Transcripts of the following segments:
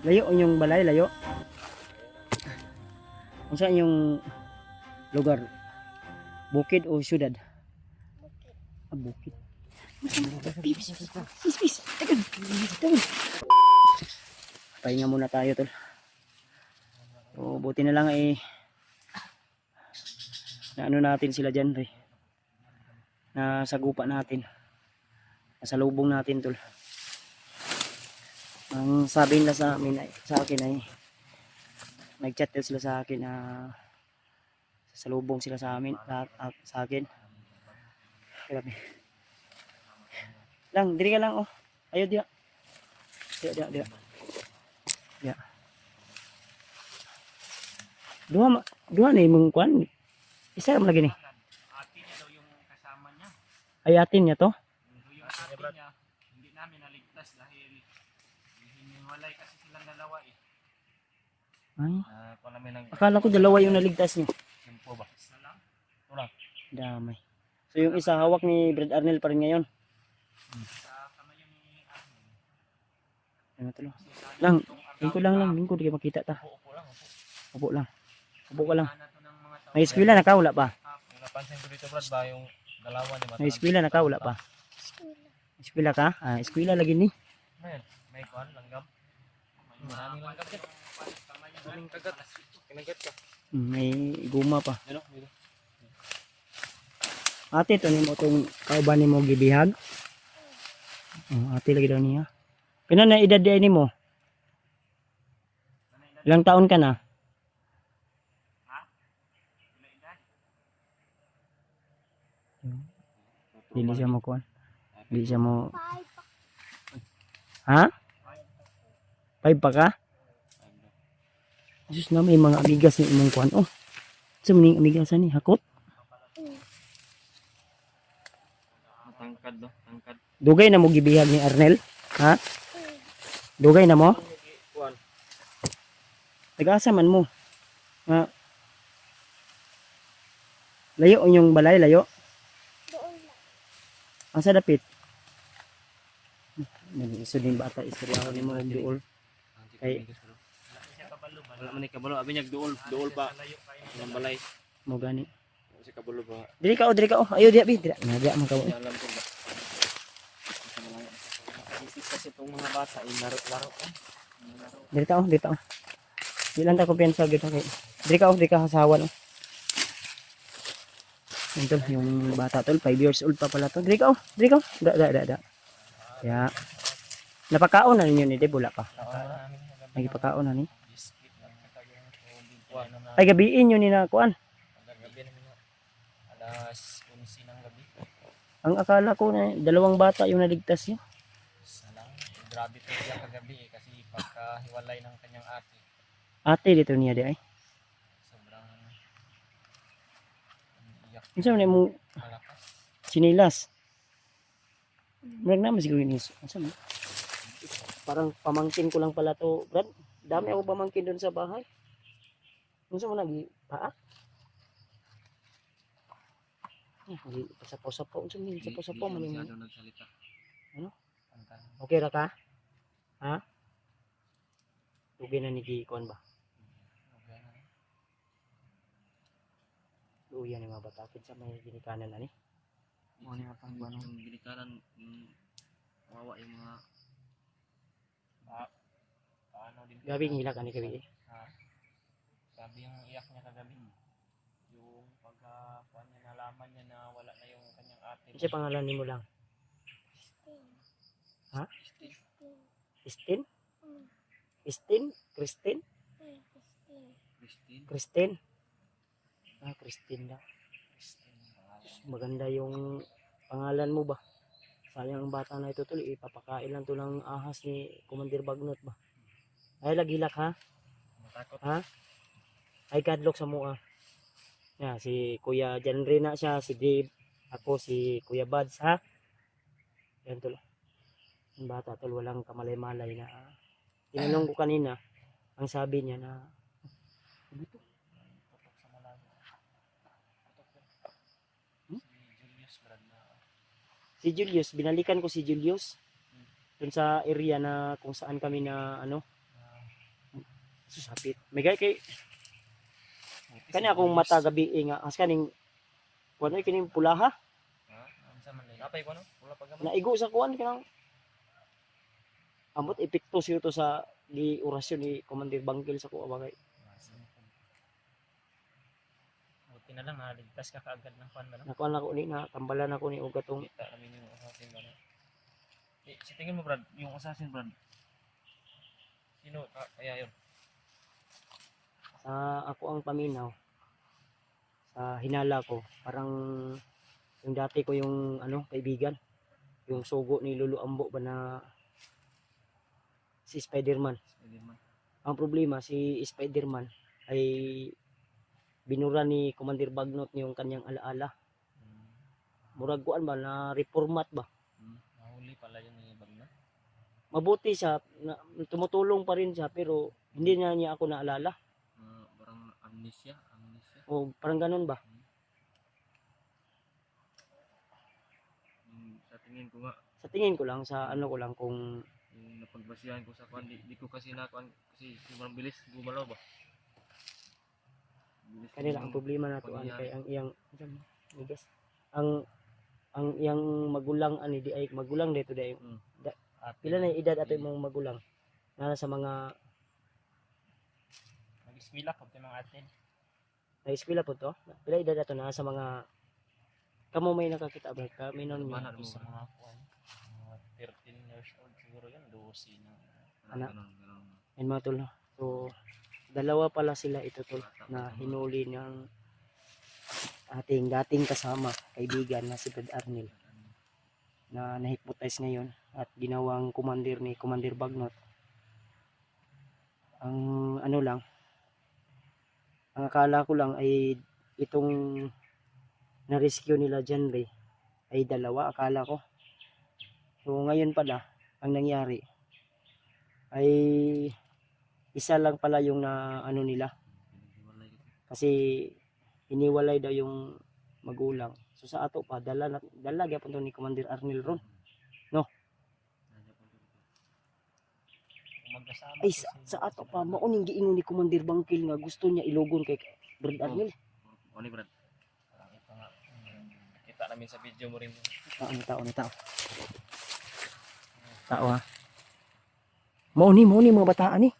Layo yung balay, layo. Kung saan yung lugar? Bukid o syudad? Ah, bukid. Bis. Tagal. Pahinga muna tayo tol. So, buti na lang na ano natin sila dyan na sagupa natin. Nasa lubong natin tol. Ang sabi nila sa akin ay nag-chat sila sa akin na sa lubong sila sa amin sa akin. Grabe. Lang, diri ka lang oh. Ayo dia. Dia. Dua na imong kwan. Isa mo lagi ni. Atin niya daw yung kasama niya. Ay atin niya to. Yung atin niya, hindi namin naligtas dahil hiniwalay kasi silang dalawa eh. Ay, Kung namin nag akala ko dalawa yung naligtas niyo. simpo ba? Isa lang. Wala. Damay. So yung isa hawak ni Brad Arnel pa rin ngayon. Sa kamay ni Arnel. Ano to lang. Lingkod lang. Lingkod di ka makita ta. Upo lang. Upo lang. Upo ka lang. Ano to ng mga tao? May eskwela na ka wala pa? Yung napansin ko dito Brad ba yung dalawa niya May eskwela na ka wala pa? Eskwela ka? Ah, eskwela lagi ni. May kuan langgam. Maraming langgam dyan. Maraming kagat. Kinagat ka. May guma pa. Ano? Ate to nimo tong kauban nimo gibihag. Ate lagi daw niya. Pila na edad di nimo? Ilang taon ka na? Dili siya mo kuan. Dili siya mo. Ha? 5 pa ka? Jesus na may mga amigas ni imong kuan. Oh. Sa maning amigas ni hakot. Tangkad do, tangkad. Dugay na mo gibihag ni Arnel? Ha? Dugay na mo? Kuan. Taga-asa man mo? Ha? Layo yung balay, layo? Asa dapit? Nag-iso din bata, istoryahan ni mo ng duol. Kay, Wala man ni kabalo, abi niya duol ba? Ang balay. mo gani. Si kabalo ba? Diri ka, oh. Ayo dia, bi. Dira, na man ka. Alam ko ba. Isip kasi itong mga bata ay laro-laro. Diri ta, oh. Di lang ta kumpiyansa gyud kay. Diri ka hasawan, oh. Ito, yung bata tol, 5 years old pa pala to. Diri ka. Da. Ya. Napakaon na ninyo ni Debula pa. Nagipakaon na ni. Ay gabiin yun ni na kuan. Gabi namin na. Alas 11 ng gabi. Ang akala ko na 2 bata yung naligtas niya. Salang. Grabe po siya kagabi eh. Kasi pagkahiwalay ng kanyang ate. Ate dito niya di ay. Sobrang iyak. Minsan na mo Malakas. sinilas. Marag naman siguro ni. Parang pamangkin ko lang pala to, Brad. Dami ako pamangkin doon sa bahay. Minsan mo lagi paa. Hindi pasapaw-sapaw. Minsan mo sapaw-sapaw man yung. Masyado nagsalita. Ano? Tangkad. Okay ra ka? Ha? Tugay na ni Gikon ba? Okay na. Luya ni mga bata. Sa may ginikanan na ni. Ano nga pang buwan ng binikaran. Kawawa yung mga paano din. Gabi ngila ka ni gabi eh. Sabi yung iyak niya kagabi. Yung pagka niya nalaman niya na wala na yung kanyang ate. Ano siya pangalan ni mo lang? Ha? Christine? Christine? Christine? Ah, Christine daw. Maganda yung pangalan mo ba? Sayang ang bata na ito tuloy, ipapakain lang to ng ahas ni Commander Bagnot ba? Ay, lagilak ha? Matakot. Ha? Ay, kadlok sa mua. Yeah, si Kuya Janre na siya, si Dave, ako si Kuya Bads ha? Yan tuloy. Ang bata tuloy, walang kamalay-malay na tinanong ko kanina, ang sabi niya na dito. Tutok sa malayo. Si Julius Brad na. Si Julius, binalikan ko si Julius dun sa area na kung saan kami na ano Susapit. May kay Buti kani si akong Julius. mata gabi nga as kaning kuan ay kining pulaha Ha? Ano sa man din? Apay ko no? Wala pa gamay. naigo sa kuan kanang ambot epekto siyo to sa di orasyon ni Commander Bangkil sa kuha bagay. Buti na lang naligtas ka kaagad ng fan ba no? Nakuan ako ni na tambalan ako ni og atong Kita namin yung assassin ba no? Si tingin mo Brad, yung assassin Brad. Sino? Kaya yun. sa ako ang paminaw sa hinala ko parang yung dati ko yung ano kaibigan yung sugo ni Lulu Ambo ba na si Spider-Man. Spider-Man. Ang problema si Spider-Man ay binura ni Commander Bagnot yung kanyang alaala. Hmm. Murag kuan ba na reformat ba? Nahuli pala yung ibang na. Mabuti siya na, tumutulong pa rin siya pero hindi na niya ako naalala. Parang amnesia. O parang ganun ba? Sa tingin ko nga, Sa tingin ko lang sa ano ko lang kung yung napagbasihan ko sa kwan, di ko kasi nakuan kasi sobrang bilis gumalaw ba. Bilis kanila ang yung problema nato an pangyayari. kay ang iyang guess ang iyang magulang ani di ay magulang dito dai Ate, pila na yung edad ato eh, imong magulang na sa mga nag-eskwela ko mga atin. na-eskwela po to pila edad ato na sa mga kamo may nakakita ba kami noon Mana niya sa mga kwan. Mga 13 years old siguro yun, 12 na. Anak. Ganun. and mga tol no? So dalawa pala sila ito tol na hinuli ng ating dating kasama kaibigan na si Brad Arnel na nahipnotize ngayon at ginawang commander ni Commander Bagnot. Ang ano lang, ang akala ko lang ay itong na-rescue nila Janre ay dalawa, akala ko. So ngayon pala, ang nangyari ay isa lang pala yung na ano nila. Kasi iniwalay daw yung magulang. So sa ato pa, dala gyapon to ni Commander Arnel ron. Magkasama Ay sa ato pa mauning giingon ni Commander Bangkil nga gusto niya ilogon kay Brad Arnel. Ano Brad? Ito nga. Kita namin sa video mo rin. Tao. Tao ha. Mauni mga bataan ni.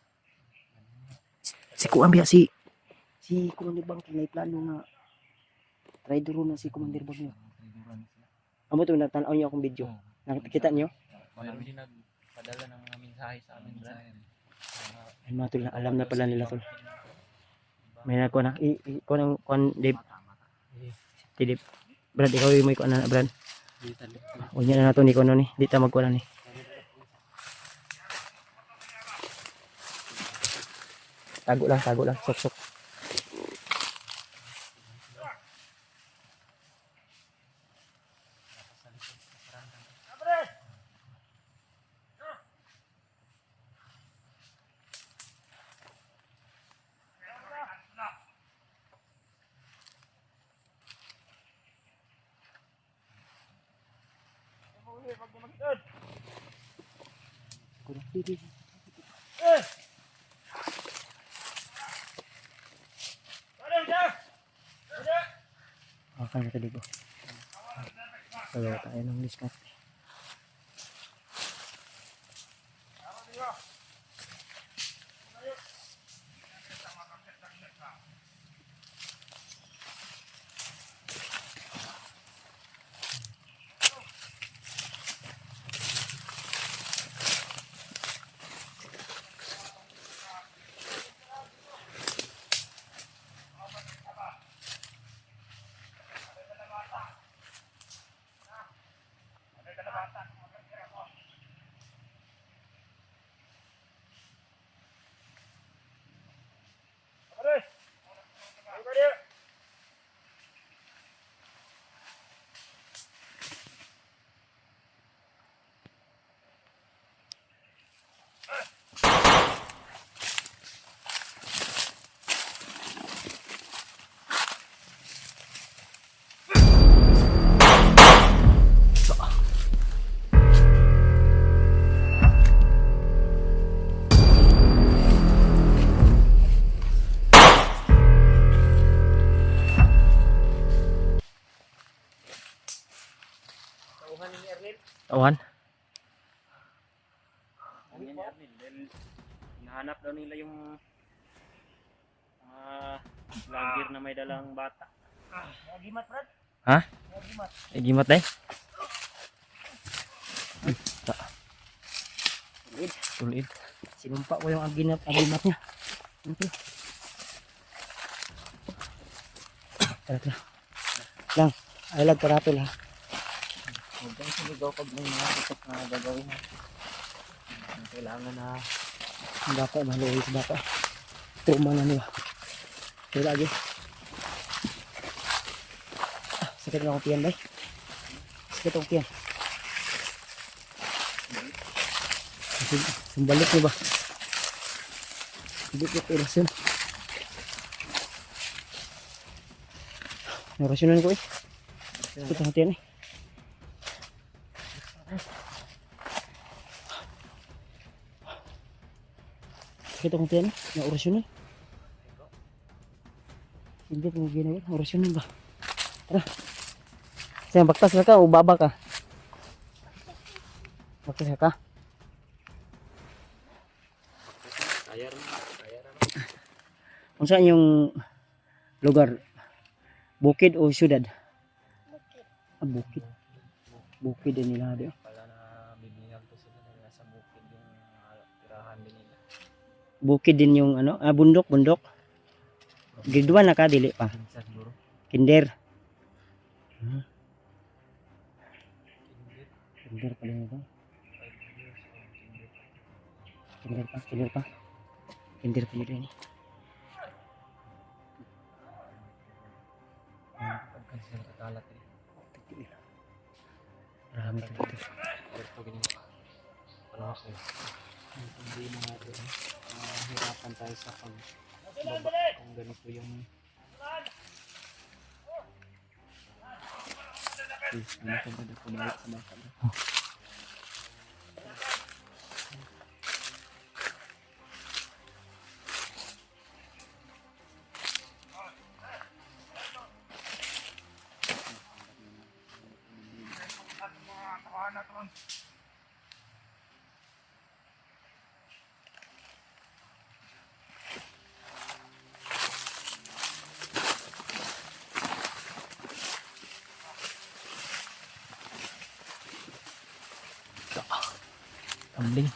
Si Kuan biya si Commander Bangkil na plano nga traitor na si Commander Bangkil. Amo to natanaw niyo akong video. Nakita niyo? Mayroon din nagpadala ng mga mensahe sa amin, Brad. Ay mga tol, alam na pala nila tol. May na ko na. Kuan Dave. Tidip. Brad, ikaw yung may kuan na Brad. Unya na nato ni kuno ni. Di ta magkuan ni. Tago lang. Sok. Di. Okay na tadi ko. Kaya tayo ng discount. Sabi nga ni Arnel, dahil hinahanap daw nila yung vlogger na may dalang bata. Agimat, Brad. Ha? Agimat. Gimat dahil? Tulid. Tulid. Sinumpa ko yung agimat niya. Okay. Tara. Lang, alag karapil ha. Huwag kang sumigaw pag may mga tutok na gagawin ha. Kailangan na Ang baka, maluwi sa baka. Tuma na niya. Kaya lagi. Sakit na akong tiyan, bay. Sakit akong tiyan. Sumbalik niyo ba? Hindi ko pirasyon. Narasyonan ko eh. Sakit akong tiyan eh. Sakit akong tiyan eh. Naorasyonan. Hindi ko ginawa. Orasyonan ba? Tara. Sayang, baktas ka o baba ka? Baktas ka? tayar na. Kung saan yung lugar? Bukid o syudad? Bukid. Ah, bukid. Bukid din nila doon. Pala na bibihag ko sila na nasa bukid yung tirahan din nila. Bukid din yung ano? Ah, bundok. Grade 1 na ka, dili pa. Pinsan siguro. Kinder. Hindi. Kinder pa din ito. 5 years old. Hindi. Kinder pa. Kinder pa din. Pagka sila katalat eh. Marami ito dito. Ito ganyan. Ano ako eh. Hindi na natin. Hirapan tayo sa pagbaba kung ganito yung ano ko ba dito kumala sa baka na. Kambing.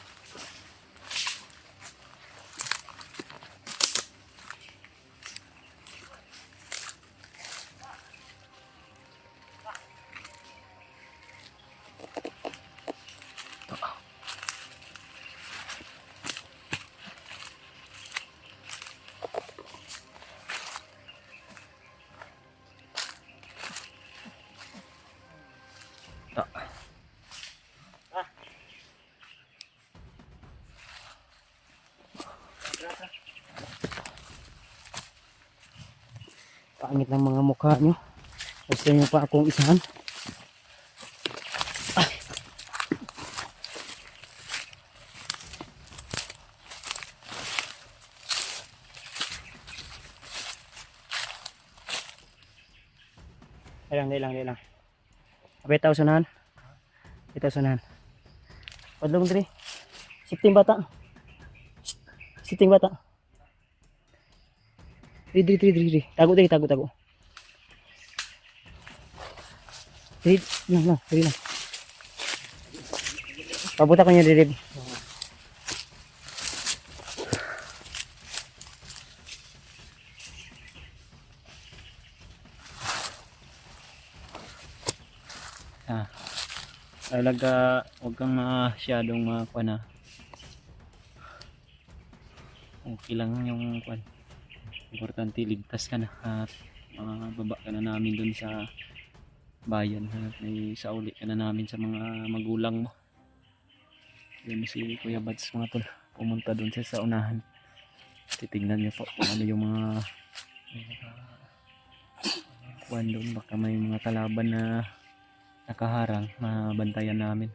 Pangit ng mga mukha nyo. Gusto nyo pa akong isahan? Dali lang. Abay tao sunahan. Ito sunahan. Padlong diri. Siting bata. Diri. Tago. Diri lang. Pabuta ko niya diri. Talaga huwag kang masyadong makuha na. Okay lang yung kuan. Importante ligtas ka na at baba ka na namin dun sa bayan at may sauli ka na namin sa mga magulang mo. Yun si Kuya Bads mga tol. Pumunta dun sa unahan. Titignan niyo po kung ano yung mga kuan doon. Baka may mga kalaban na nakaharang, mabantayan namin.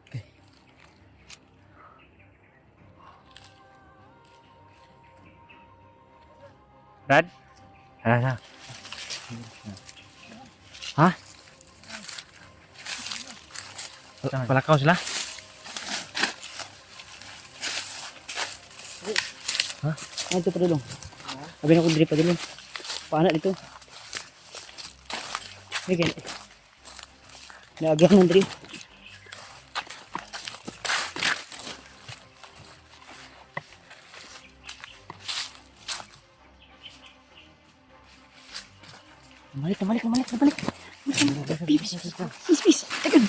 Okay. Brad? Tara. Ha? Palakaw sila? Ah, ito pa dulong. Sabi na ko diri pa dulong. Paana dito. Ay, ganyan. Naagyan ng diri. Malik. Peace. Tagan.